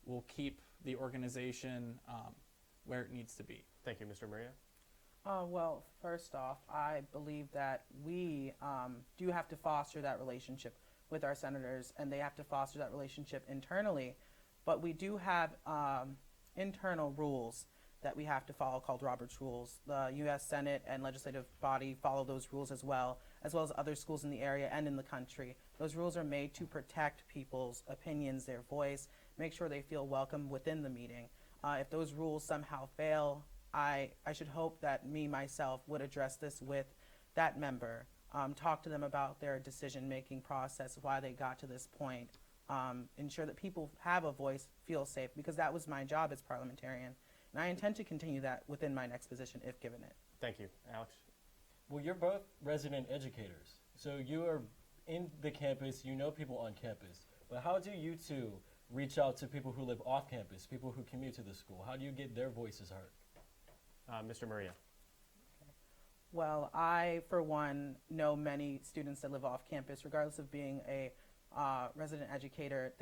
will keep the organization where it needs to be. Thank you, Mr. Maria. Well, first off, I believe that we do have to foster that relationship with our senators, and they have to foster that relationship internally. But we do have internal rules that we have to follow called Robert's Rules. The U.S. Senate and legislative body follow those rules as well as other schools in the area and in the country. Those rules are made to protect people's opinions, their voice, make sure they feel welcome within the meeting. If those rules somehow fail, I should hope that myself would address this with that member, talk to them about their decision-making process, why they got to this point, ensure that people have a voice, feel safe, because that was my job as parliamentarian. And I intend to continue that within my next position if given it. Thank you. Alex? Well, you're both resident educators, so you are in the campus, you know people on campus. But how do you two reach out to people who live off campus, people who commute to the school? How do you get their voices heard? Mr. Maria? Well, I, for one, know many students that live off campus. Regardless of being a resident educator,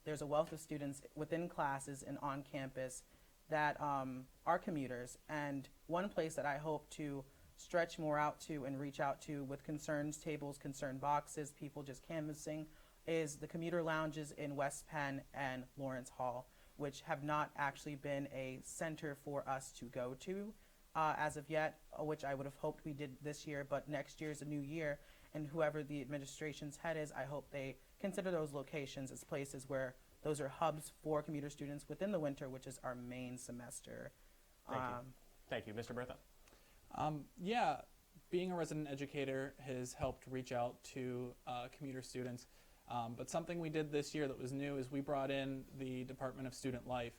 there's a wealth of students within classes and on campus that are commuters. And one place that I hope to stretch more out to and reach out to with concerns tables, concern boxes, people just canvassing, is the commuter lounges in West Penn and Lawrence Hall, which have not actually been a center for us to go to as of yet, which I would have hoped we did this year, but next year is a new year, and whoever the administration's head is, I hope they consider those locations as places where those are hubs for commuter students within the winter, which is our main semester. Thank you. Mr. Bertha? Yeah, being a resident educator has helped reach out to commuter students. But something we did this year that was new is we brought in the Department of Student Life.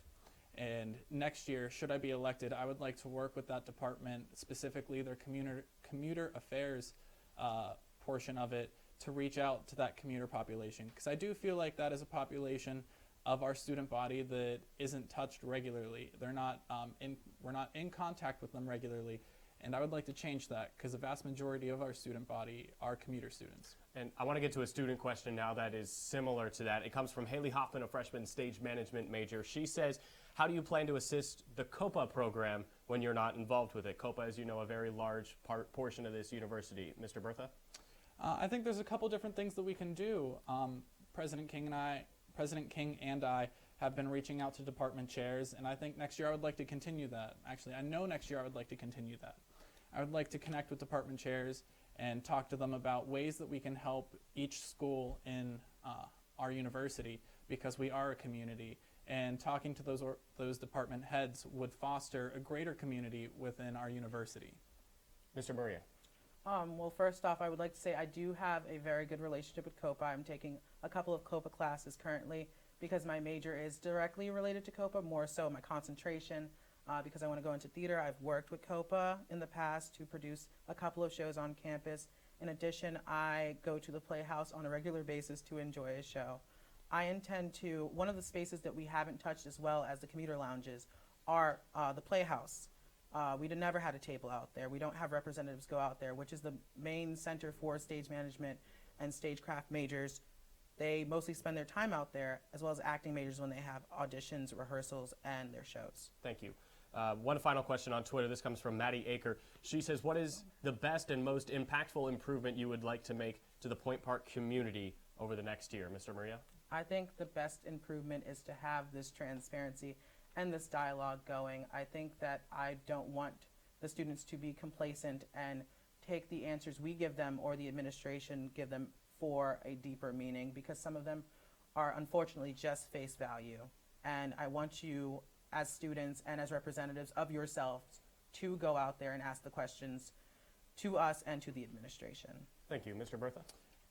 And next year, should I be elected, I would like to work with that department, specifically their commuter affairs portion of it, to reach out to that commuter population. Because I do feel like that is a population of our student body that isn't touched regularly. We're not in contact with them regularly. And I would like to change that because the vast majority of our student body are commuter students. And I want to get to a student question now that is similar to that. It comes from Haley Hoffman, a freshman stage management major. She says, how do you plan to assist the COPA program when you're not involved with it? COPA, as you know, a very large portion of this university. Mr. Bertha? I think there's a couple different things that we can do. President King and I have been reaching out to department chairs, and I think next year I would like to continue that. Actually, I know next year I would like to continue that. I would like to connect with department chairs and talk to them about ways that we can help each school in our university, because we are a community, and talking to those department heads would foster a greater community within our university. Mr. Maria? Well, first off, I would like to say I do have a very good relationship with COPA. I'm taking a couple of COPA classes currently because my major is directly related to COPA, more so my concentration. Because I want to go into theater, I've worked with COPA in the past to produce a couple of shows on campus. In addition, I go to the Playhouse on a regular basis to enjoy a show. I intend to, one of the spaces that we haven't touched as well as the commuter lounges are the Playhouse. We never had a table out there. We don't have representatives go out there, which is the main center for stage management and stagecraft majors. They mostly spend their time out there, as well as acting majors when they have auditions, rehearsals, and their shows. Thank you. One final question on Twitter. This comes from Maddie Aker. She says, what is the best and most impactful improvement you would like to make to the Point Park community over the next year? Mr. Maria? I think the best improvement is to have this transparency and this dialogue going. I think that I don't want the students to be complacent and take the answers we give them or the administration give them for a deeper meaning, because some of them are unfortunately just face value. And I want you, as students and as representatives of yourselves, to go out there and ask the questions to us and to the administration. Thank you. Mr. Bertha?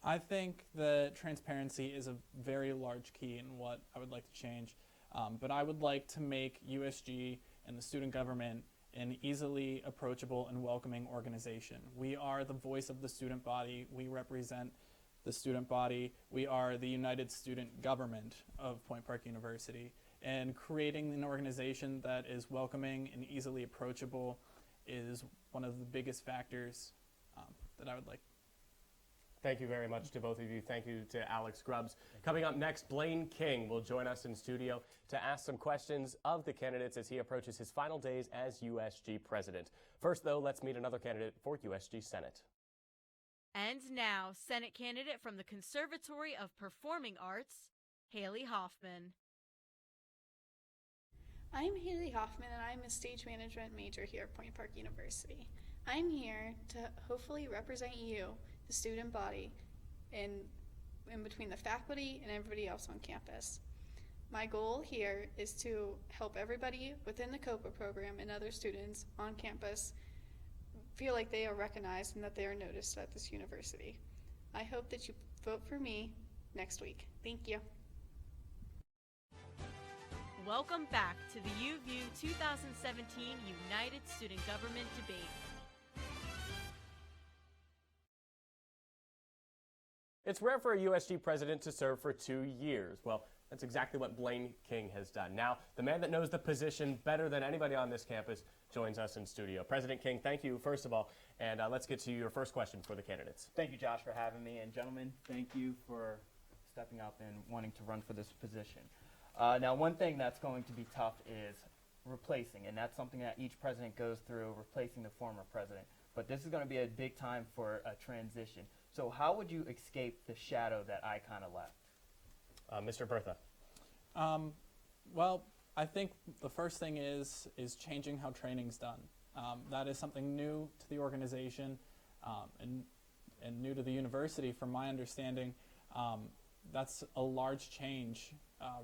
I think that transparency is a very large key in what I would like to change. But I would like to make USG and the student government an easily approachable and welcoming organization. We are the voice of the student body. We represent the student body. We are the United Student Government of Point Park University. And creating an organization that is welcoming and easily approachable is one of the biggest factors that I would like. Thank you very much to both of you. Thank you to Alex Grubbs. Coming up next, Blaine King will join us in studio to ask some questions of the candidates as he approaches his final days as USG president. First, though, let's meet another candidate for USG Senate. And now, Senate candidate from the Conservatory of Performing Arts, Haley Hoffman. I'm Haley Hoffman, and I'm a stage management major here at Point Park University. I'm here to hopefully represent you, the student body, in between the faculty and everybody else on campus. My goal here is to help everybody within the COPA program and other students on campus feel like they are recognized and that they are noticed at this university. I hope that you vote for me next week. Thank you. welcome back to the UView 2017 United Student Government Debate. It's rare for a USG president to serve for 2 years. Well, that's exactly what Blaine King has done. Now, the man that knows the position better than anybody on this campus joins us in studio. President King, thank you, first of all, and let's get to your first question for the candidates. Thank you, Josh, for having me, and gentlemen, thank you for stepping up and wanting to run for this position. Now, one thing that's going to be tough is replacing, and that's something that each president goes through, replacing the former president. But this is going to be a big time for a transition. So how would you escape the shadow that I kind of left? Mr. Bertha. Well, I think the first thing is changing how training's done. That is something new to the organization and new to the university, from my understanding. That's a large change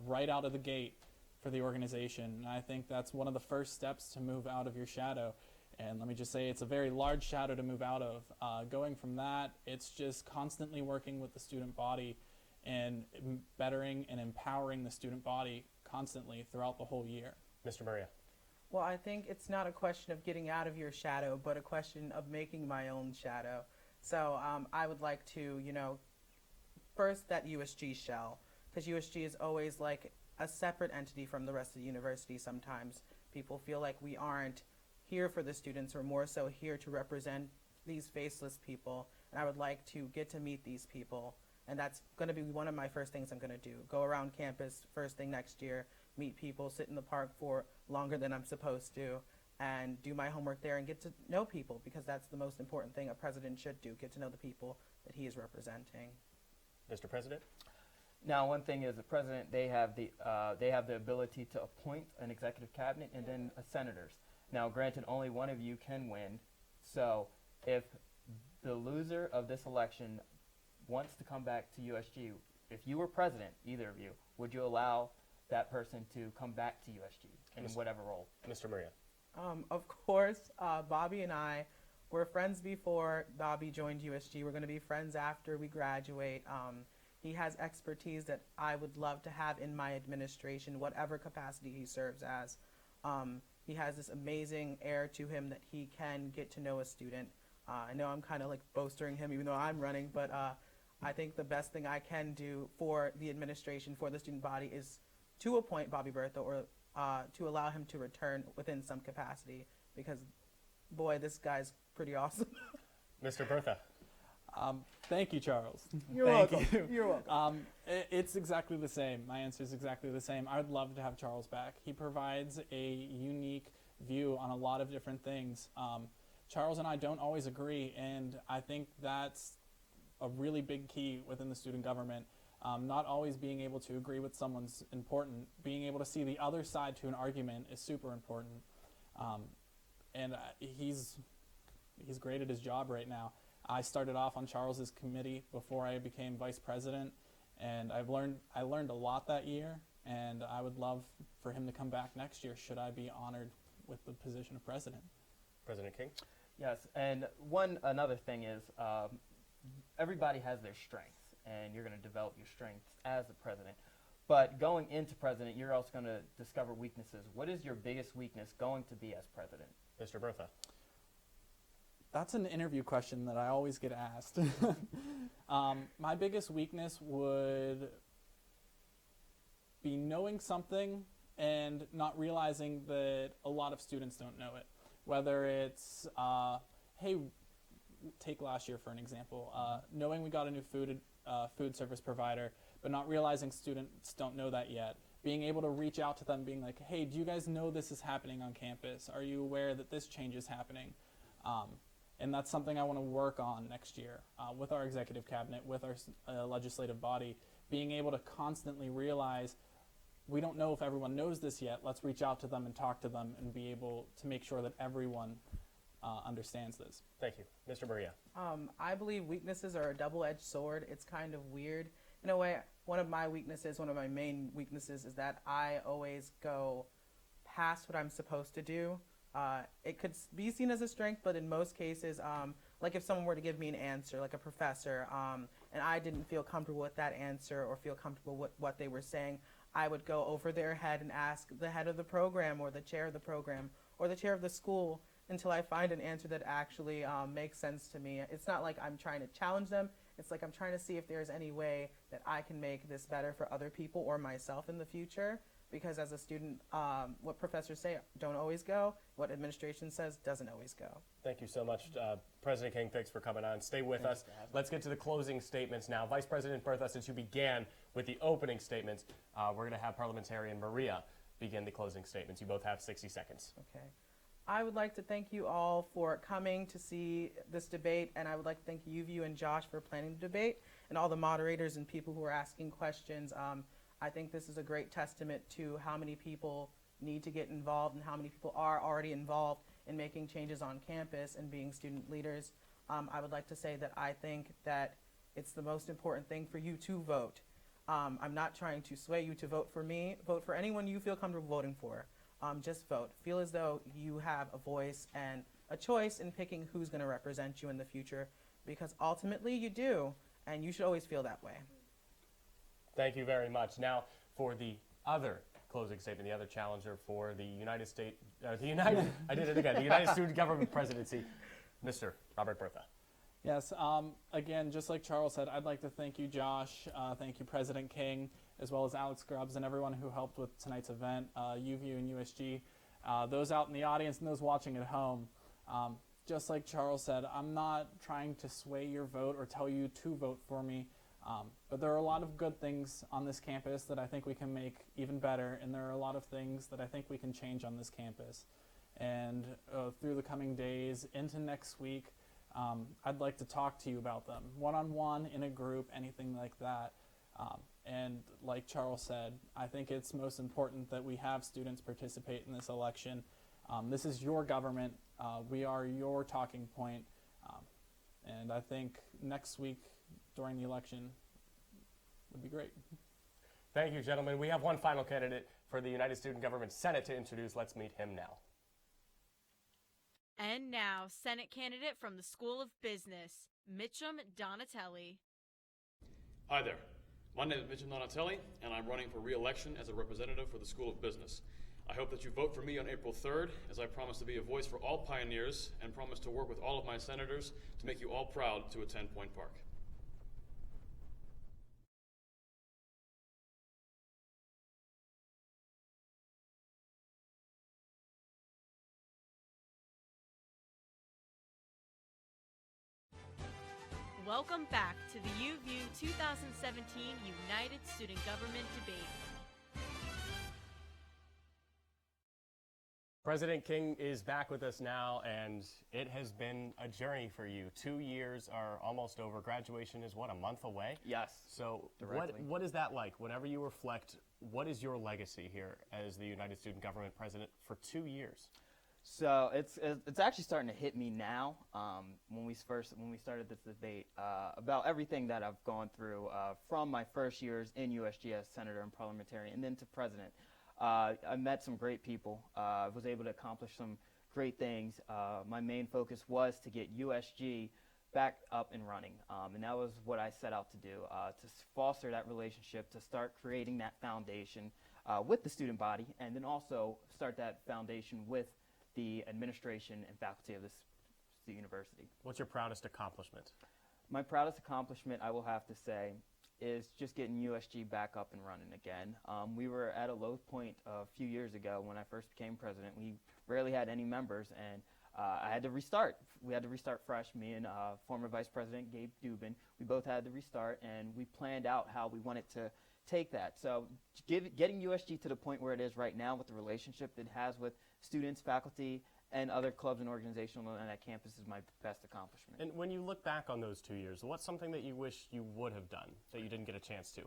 right out of the gate for the organization. And I think that's one of the first steps to move out of your shadow. And let me just say, it's a very large shadow to move out of. Going from that, it's just constantly working with the student body and bettering and empowering the student body constantly throughout the whole year. Mr. Maria. Well, I think it's not a question of getting out of your shadow, but a question of making my own shadow. So I would like to, first that USG shell, because USG is always like a separate entity from the rest of the university. Sometimes people feel like we aren't here for the students, or more so here to represent these faceless people. And I would like to get to meet these people. And that's going to be one of my first things I'm going to do. Go around campus first thing next year, meet people, sit in the park for longer than I'm supposed to, and do my homework there and get to know people, because that's the most important thing a president should do, get to know the people that he is representing. Mr. President? Now, one thing is the president, they have the ability to appoint an executive cabinet and then senators. Now, granted, only one of you can win. So if the loser of this election wants to come back to USG, if you were president, either of you, would you allow that person to come back to USG in whatever role? Mr. Maria. Of course, Bobby and I were friends before Bobby joined USG. We're going to be friends after we graduate. He has expertise that I would love to have in my administration, whatever capacity he serves as. He has this amazing air to him that he can get to know a student. I know I'm kind of like bolstering him even though I'm running, but I think the best thing I can do for the administration, for the student body, is to appoint Bobby Bertha, or to allow him to return within some capacity, because, boy, this guy's pretty awesome. Mr. Bertha. Thank you, Charles. You're welcome. You're welcome. It's exactly the same. My answer is exactly the same. I would love to have Charles back. He provides a unique view on a lot of different things. Charles and I don't always agree, and I think that's a really big key within the student government. Not always being able to agree with someone's important. Being able to see the other side to an argument is super important. And he's great at his job right now. I started off on Charles's committee before I became vice president, and I learned a lot that year, and I would love for him to come back next year should I be honored with the position of president. President King? Yes, and another thing is everybody has their strengths, and you're going to develop your strengths as the president. But going into president, you're also going to discover weaknesses. What is your biggest weakness going to be as president? Mr. Bertha. That's an interview question that I always get asked. My biggest weakness would be knowing something and not realizing that a lot of students don't know it. Whether it's, hey, take last year for an example, knowing we got a new food service provider, but not realizing students don't know that yet. Being able to reach out to them, being like, hey, do you guys know this is happening on campus? Are you aware that this change is happening? And that's something I want to work on next year with our executive cabinet, with our legislative body, being able to constantly realize we don't know if everyone knows this yet. Let's reach out to them and talk to them and be able to make sure that everyone understands this. Thank you. Mr. Maria. I believe weaknesses are a double-edged sword. It's kind of weird. In a way, one of my main weaknesses is that I always go past what I'm supposed to do. It could be seen as a strength, but in most cases, like if someone were to give me an answer, like a professor, and I didn't feel comfortable with that answer or feel comfortable with what they were saying, I would go over their head and ask the head of the program or the chair of the program or the chair of the school until I find an answer that actually makes sense to me. It's not like I'm trying to challenge them. It's like I'm trying to see if there's any way that I can make this better for other people or myself in the future. Because as a student, what professors say don't always go. What administration says doesn't always go. Thank you so much, President King. Thanks for coming on. Stay with us. Let's get to the closing statements now. Vice President Bertha, since you began with the opening statements, we're going to have parliamentarian Maria begin the closing statements. You both have 60 seconds. Okay. I would like to thank you all for coming to see this debate, and I would like to thank UVU and Josh for planning the debate, and all the moderators and people who are asking questions. I think this is a great testament to how many people need to get involved and how many people are already involved in making changes on campus and being student leaders. I would like to say that I think that it's the most important thing for you to vote. I'm not trying to sway you to vote for me. Vote for anyone you feel comfortable voting for. Just vote. Feel as though you have a voice and a choice in picking who's going to represent you in the future, because ultimately you do, and you should always feel that way. Thank you very much. Now, for the other closing statement, the other challenger for the United Student Government Presidency, Mr. Robert Bertha. Yes, again, just like Charles said, I'd like to thank you, Josh, thank you, President King, as well as Alex Grubbs and everyone who helped with tonight's event, UVU and USG, those out in the audience and those watching at home. Just like Charles said, I'm not trying to sway your vote or tell you to vote for me. But there are a lot of good things on this campus that I think we can make even better, and there are a lot of things that I think we can change on this campus. And through the coming days into next week, I'd like to talk to you about them, one-on-one, in a group, anything like that. And like Charles said, I think it's most important that we have students participate in this election. This is your government. We are your talking point. And I think next week, during the election would be great. Thank you, gentlemen. We have one final candidate for the United Student Government Senate to introduce. Let's meet him now. And now, Senate candidate from the School of Business, Mitchum Donatelli. Hi there. My name is Mitchum Donatelli, and I'm running for re-election as a representative for the School of Business. I hope that you vote for me on April 3rd, as I promise to be a voice for all pioneers and promise to work with all of my senators to make you all proud to attend Point Park. Welcome back to the UVU 2017 United Student Government Debate. President King is back with us now, and it has been a journey for you. 2 years are almost over. Graduation is, what, a month away? Yes. So directly. what is that like? Whenever you reflect, what is your legacy here as the United Student Government President for 2 years? So it's actually starting to hit me now. When we started this debate about everything that I've gone through from my first years in USG as senator and parliamentarian, and then to president. I met some great people. I was able to accomplish some great things. My main focus was to get USG back up and running, and that was what I set out to do, to foster that relationship, to start creating that foundation with the student body, and then also start that foundation with the administration and faculty of the university. What's your proudest accomplishment? My proudest accomplishment, I will have to say, is just getting USG back up and running again. We were at a low point a few years ago when I first became president. We rarely had any members, and I had to restart. We had to restart fresh. Me and former Vice President Gabe Dubin, we both had to restart, and we planned out how we wanted to take that. So getting USG to the point where it is right now with the relationship it has with students, faculty, and other clubs and organizations on that campus is my best accomplishment. And when you look back on those 2 years, what's something that you wish you would have done that you didn't get a chance to?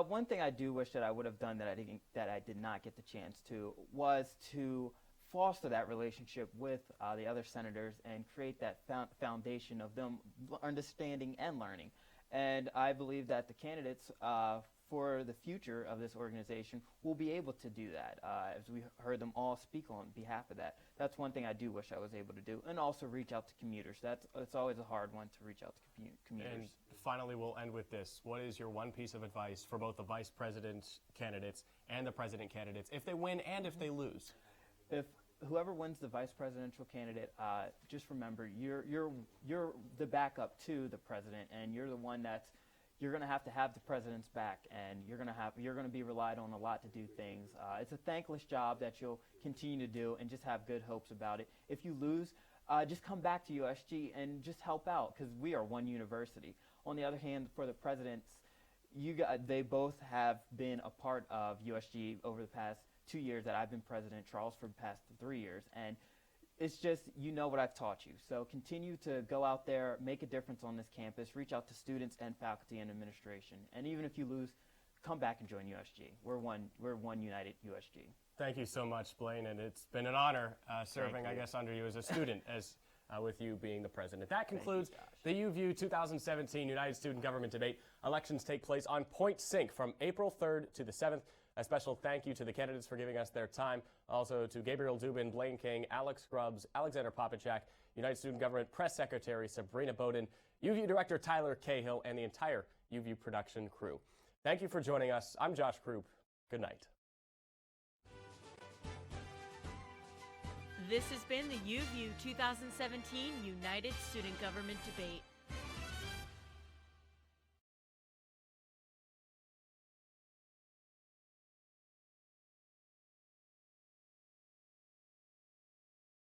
One thing I do wish that I would have done that I did not get the chance to was to foster that relationship with the other senators and create that foundation of them understanding and learning. And I believe that the candidates for the future of this organization will be able to do that, as we heard them all speak on behalf of that. That's one thing I do wish I was able to do, and also reach out to commuters. It's always a hard one to reach out to commuters. And finally, we'll end with this. What is your one piece of advice for both the vice president candidates and the president candidates, if they win and if they lose? If whoever wins the vice presidential candidate, just remember you're the backup to the president, and you're the one you're going to have the president's back, and you're going to be relied on a lot to do things. It's a thankless job that you'll continue to do, and just have good hopes about it. If you lose, just come back to USG and just help out, because we are one university. On the other hand, for the presidents, they both have been a part of USG over the past 2 years that I've been president, Charles for the past 3 years, and it's just, what I've taught you. So continue to go out there, make a difference on this campus, reach out to students and faculty and administration, and even if you lose, come back and join USG. We're one united USG. Thank you so much, Blaine, and it's been an honor serving, I guess, under you as a student, with you being the president. That concludes the UView 2017 United Student Government Debate. Elections take place on Point Sync from April 3rd to the 7th. A special thank you to the candidates for giving us their time. Also to Gabriel Dubin, Blaine King, Alex Grubbs, Alexander Popachak, United Student Government Press Secretary Sabrina Bowden, UView Director Tyler Cahill, and the entire UView production crew. Thank you for joining us. I'm Josh Krupp. Good night. This has been the UView 2017 United Student Government Debate.